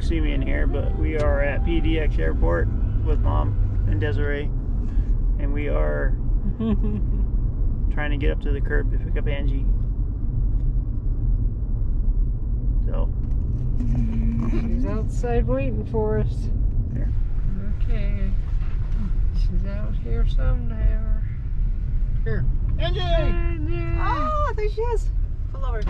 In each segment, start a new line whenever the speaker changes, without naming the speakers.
see me in here, but we are at PDX Airport with Mom and Desiree, and we are trying to get up to the curb to pick up Angie. So
she's outside waiting for us.
there.
Okay. She's out here somewhere.
Here, Angie!
Angie!
Oh, there she is. Pull over.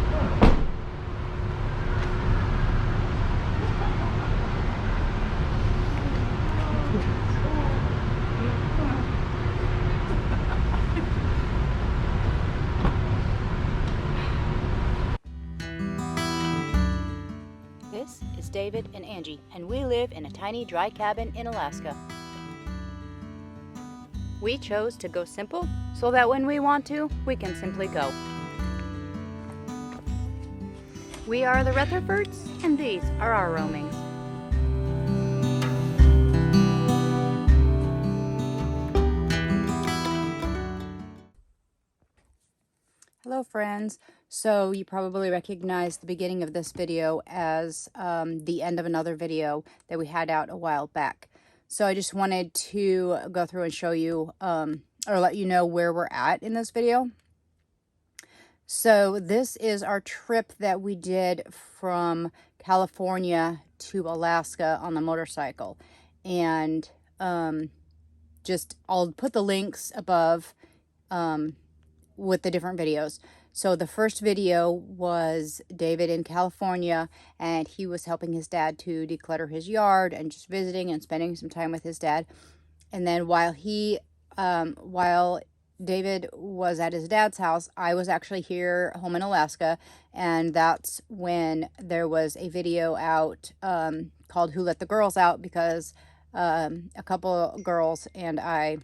This is David and Angie, and we live in a tiny dry cabin in Alaska. We chose to go simple so that when we want to, we can simply go. We are the Retherfords, and these are our roamings. Hello friends. So you probably recognize the beginning of this video as the end of another video that we had out a while back. So I just wanted to go through and show you or let you know where we're at in this video. So this is our trip that we did from California to Alaska on the motorcycle. And I'll put the links above with the different videos. So the first video was David in California, and he was helping his dad to declutter his yard and just visiting and spending some time with his dad. And then while David was at his dad's house, I was actually here home in Alaska, and that's when there was a video out called Who Let the Girls Out, because a couple of girls and I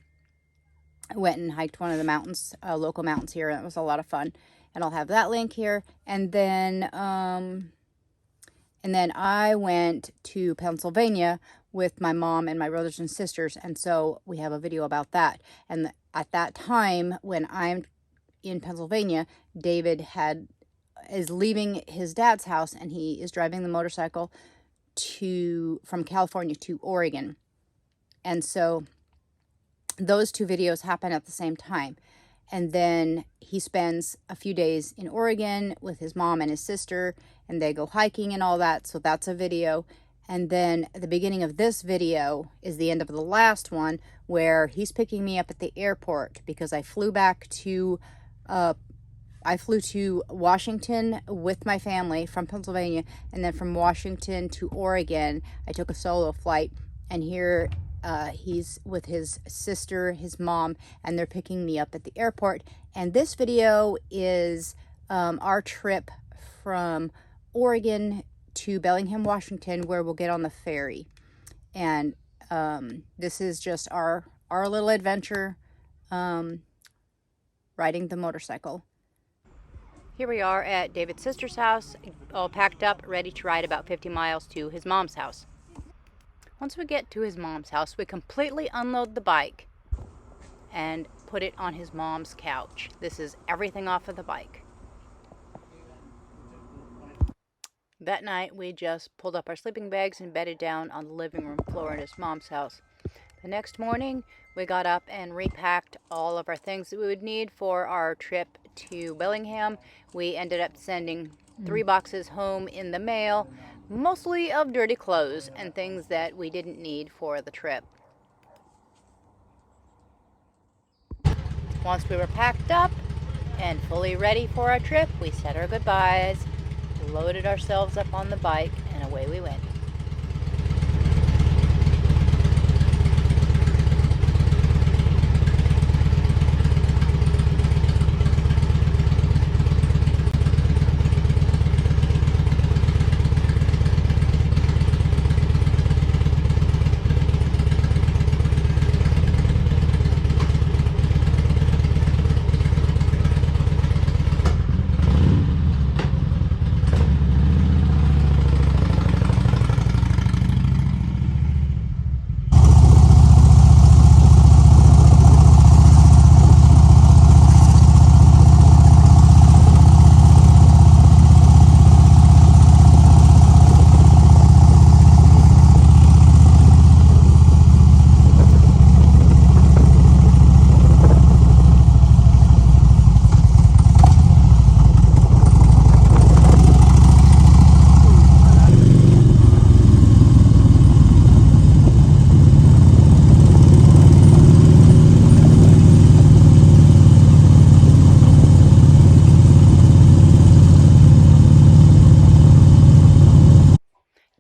went and hiked one of the mountains, local mountains here, and it was a lot of fun. And I'll have that link here. And then I went to Pennsylvania with my mom and my brothers and sisters, and so we have a video about that. And at that time, when I'm in Pennsylvania, David is leaving his dad's house, and he is driving the motorcycle from California to Oregon. And so those two videos happen at the same time. And then he spends a few days in Oregon with his mom and his sister, and they go hiking and all that. So that's a video. And then at the beginning of this video is the end of the last one, where he's picking me up at the airport because I flew to Washington with my family from Pennsylvania, and then from Washington to Oregon, I took a solo flight, and here he's with his sister, his mom, and they're picking me up at the airport. And this video is our trip from Oregon to Bellingham, Washington, where we'll get on the ferry. And this is just our little adventure riding the motorcycle. Here we are at David's sister's house, all packed up, ready to ride about 50 miles to his mom's house. Once we get to his mom's house, we completely unload the bike and put it on his mom's couch. This is everything off of the bike. That night, we just pulled up our sleeping bags and bedded down on the living room floor in his mom's house. The next morning, we got up and repacked all of our things that we would need for our trip to Bellingham. We ended up sending 3 boxes home in the mail, mostly of dirty clothes and things that we didn't need for the trip. Once we were packed up and fully ready for our trip, we said our goodbyes, loaded ourselves up on the bike, and away we went.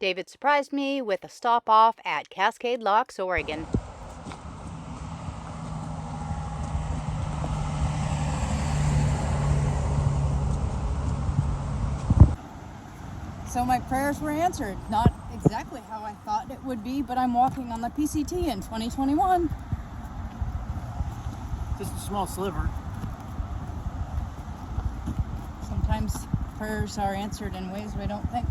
David surprised me with a stop off at Cascade Locks, Oregon. So my prayers were answered. Not exactly how I thought it would be, but I'm walking on the PCT in 2021.
Just a small sliver.
Sometimes prayers are answered in ways we don't think.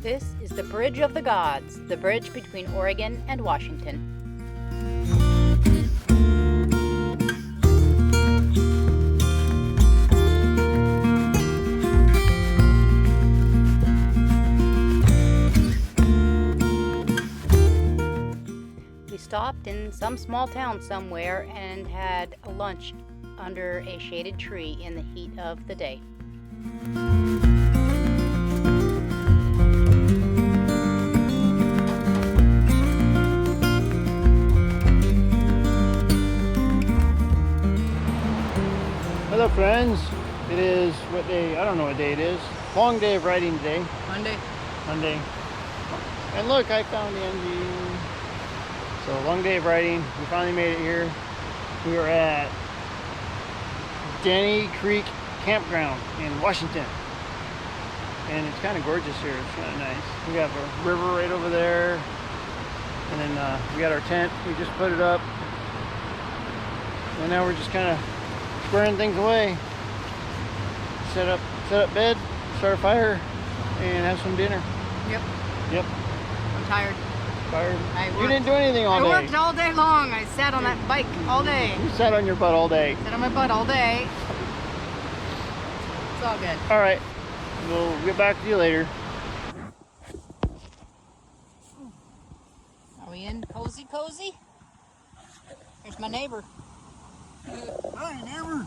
This is the Bridge of the Gods, the bridge between Oregon and Washington. We stopped in some small town somewhere and had a lunch under a shaded tree in the heat of the day.
Hello friends, it is what day, I don't know what day it is. Long day of riding today. Monday. And look, I found the engine. So long day of riding, we finally made it here. We are at Denny Creek Campground in Washington. And it's kind of gorgeous here, it's kind of nice. We have a river right over there. And then we got our tent, we just put it up. And now we're just kind of squaring things away. Set up bed, start a fire, and have some dinner.
Yep. I'm tired.
You didn't do anything all day.
I worked all day long. I sat on that bike all day.
You sat on your butt all day.
Sat on my butt all day. It's all good.
All right. We'll get back to you later.
Are we in cozy? Here's my neighbor.
Hi, neighbor.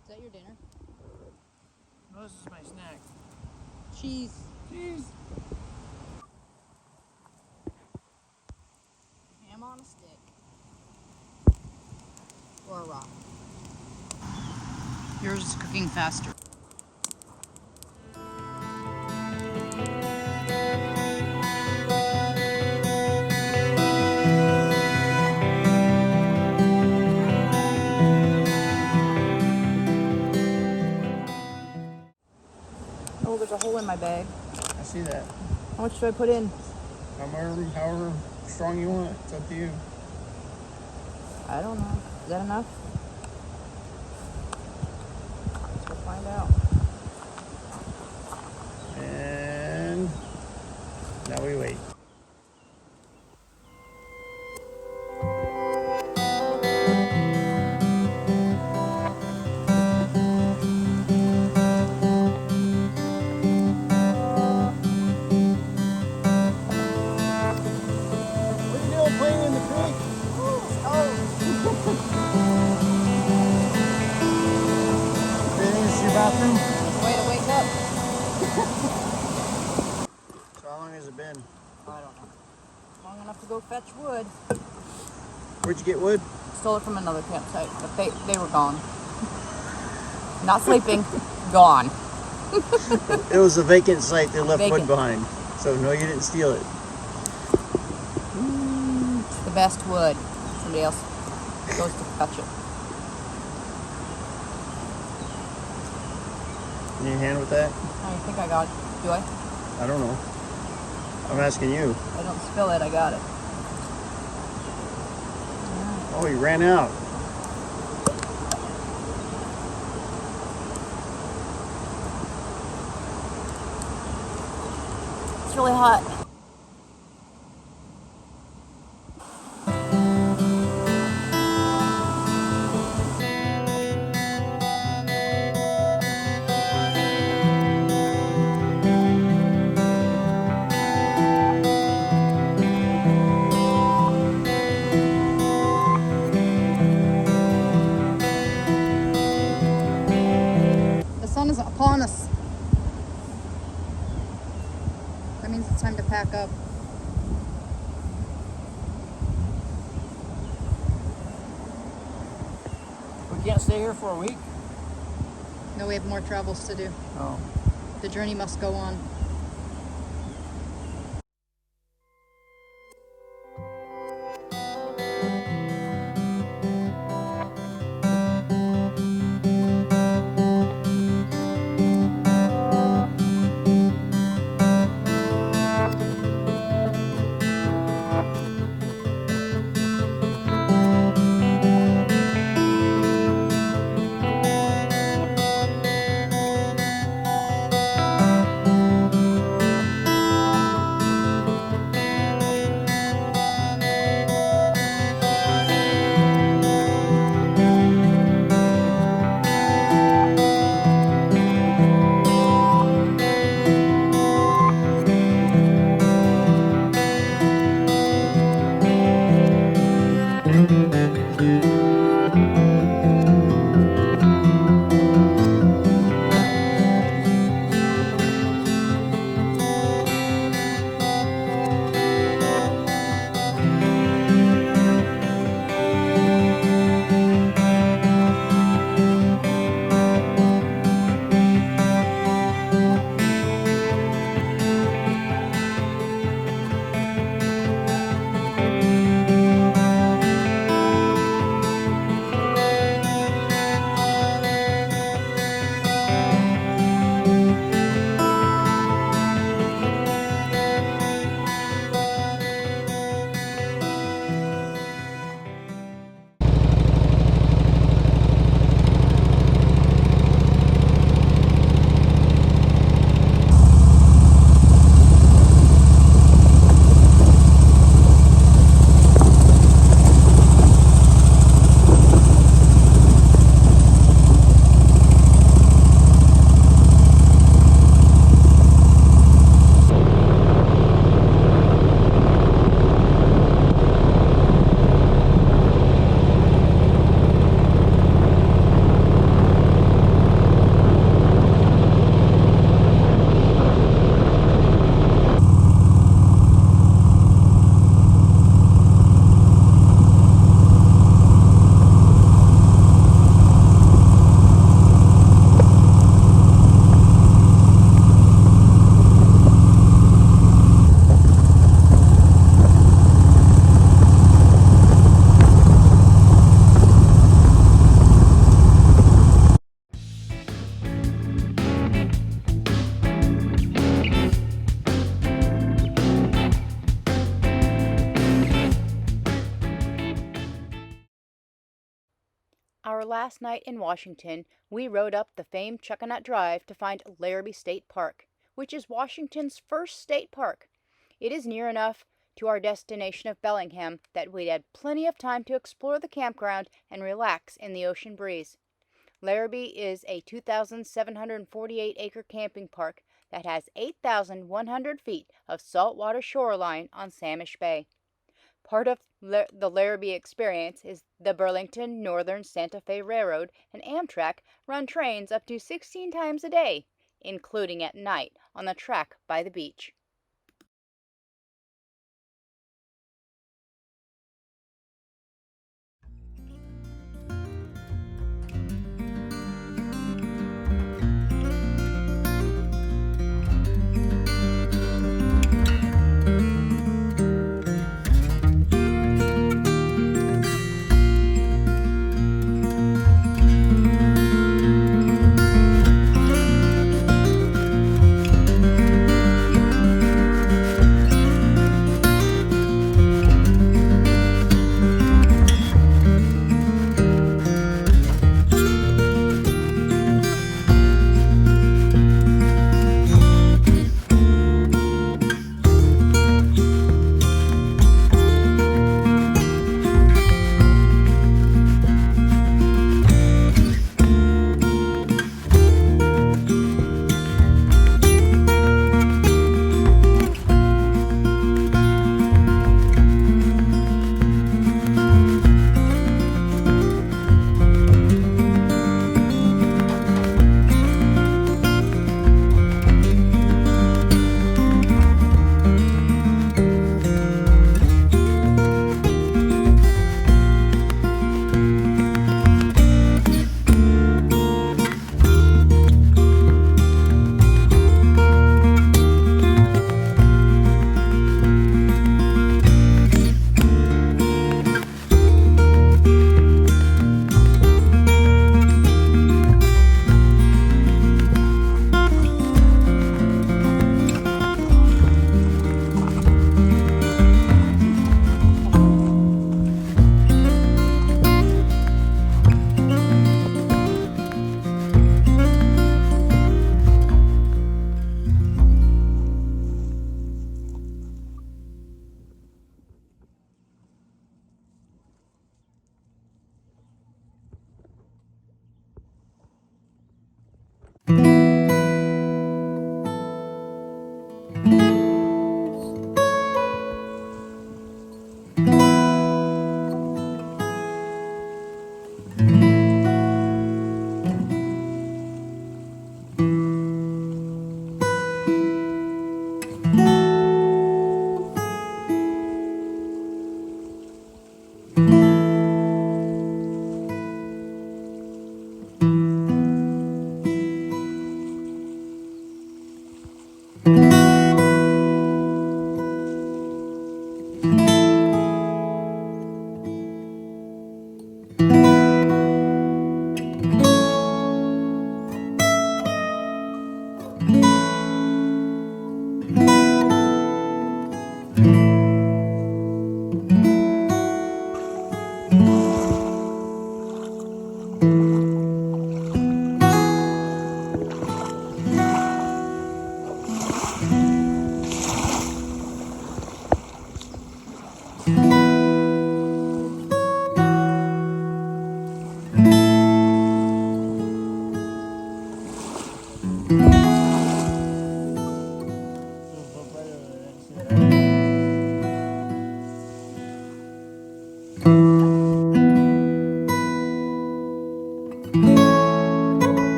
Is that your dinner?
No, this is my snack.
Cheese. Ham on a stick. Or a rock. Yours is cooking faster. Oh, there's a hole in my bag.
I see that.
How much do I put in?
However strong you want, it's up to you.
I don't know. Is that enough? We'll find out.
And now we wait. bathroom?
Way to wake up.
So how long has it been?
I don't know. Long enough to go fetch wood.
Where'd you get wood?
Stole it from another campsite, but they were gone. Not sleeping, gone.
It was a vacant site. They left
Vacant.
wood behind. So no, you didn't steal it.
It's the best wood. Somebody else goes to fetch it.
Can you hand with that?
I think I got it. Do I?
I don't know. I'm asking you.
If I don't spill it, I got it.
Oh, you ran out.
It's really hot. The sun is upon us. That means it's time to pack up.
We can't stay here for a week?
No, we have more travels to do.
Oh.
The journey must go on. Our last night in Washington, we rode up the famed Chuckanut Drive to find Larrabee State Park, which is Washington's first state park. It is near enough to our destination of Bellingham that we'd had plenty of time to explore the campground and relax in the ocean breeze. Larrabee is a 2,748-acre camping park that has 8,100 feet of saltwater shoreline on Samish Bay. Part of The Larrabee Experience is the Burlington Northern Santa Fe Railroad and Amtrak run trains up to 16 times a day, including at night on the track by the beach.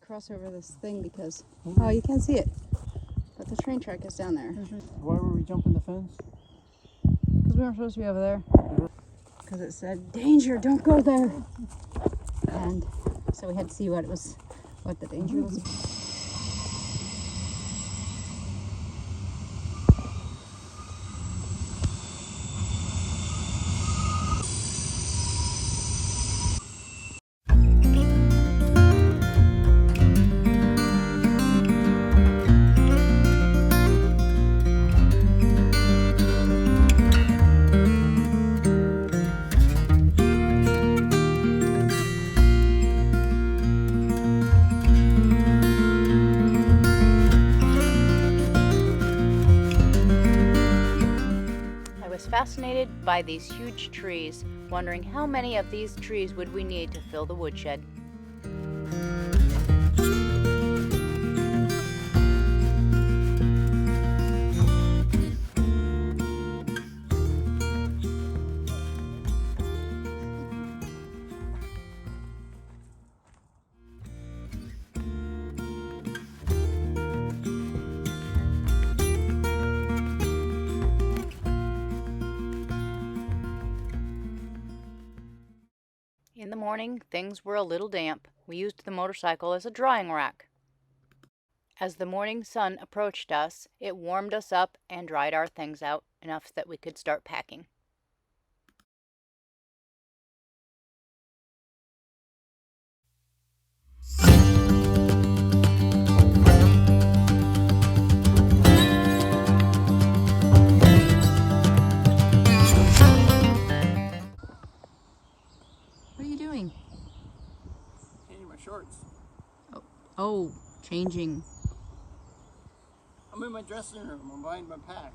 Cross over this thing because oh, you can't see it, but the train track is down there.
Why were we jumping the fence?
Because we weren't supposed to be over there. Because it said danger, don't go there. And so we had to see what the danger was. fascinated by these huge trees, wondering how many of these trees would we need to fill the woodshed. In the morning, things were a little damp. We used the motorcycle as a drying rack. As the morning sun approached us, it warmed us up and dried our things out enough that we could start packing. What are you doing?
Changing my shorts.
Oh, changing.
I'm in my dressing room. I'm buying my pack.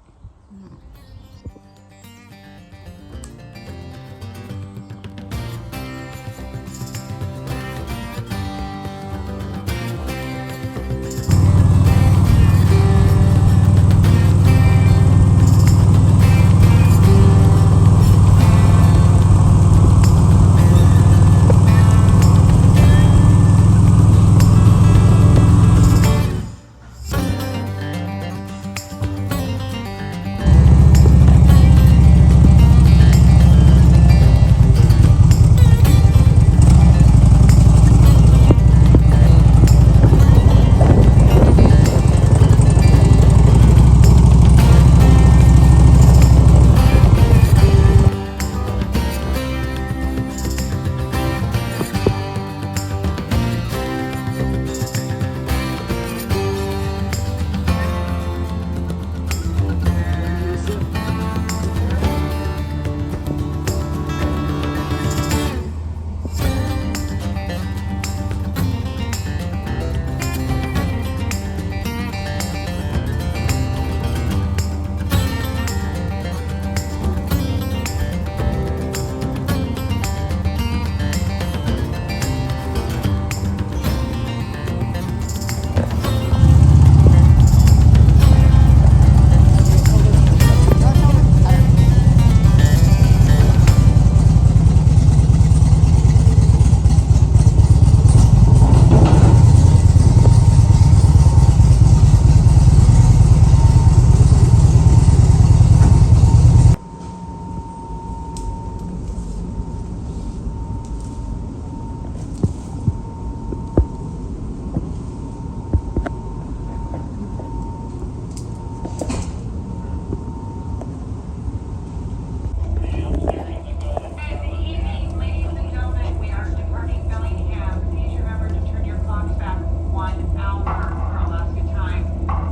Ladies and gentlemen, we are departing Bellingham. Please remember to turn your clocks back 1 hour for Alaska time.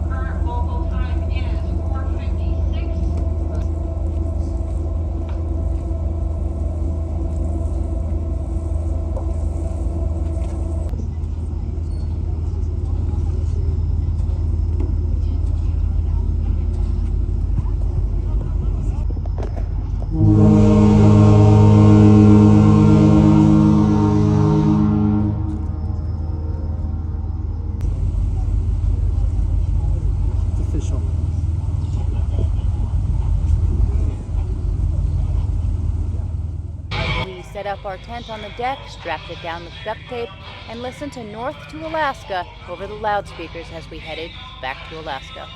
Current local time is 4:56.
Official.
We set up our tent on the deck, strapped it down with duct tape, and listened to North to Alaska over the loudspeakers as we headed back to Alaska.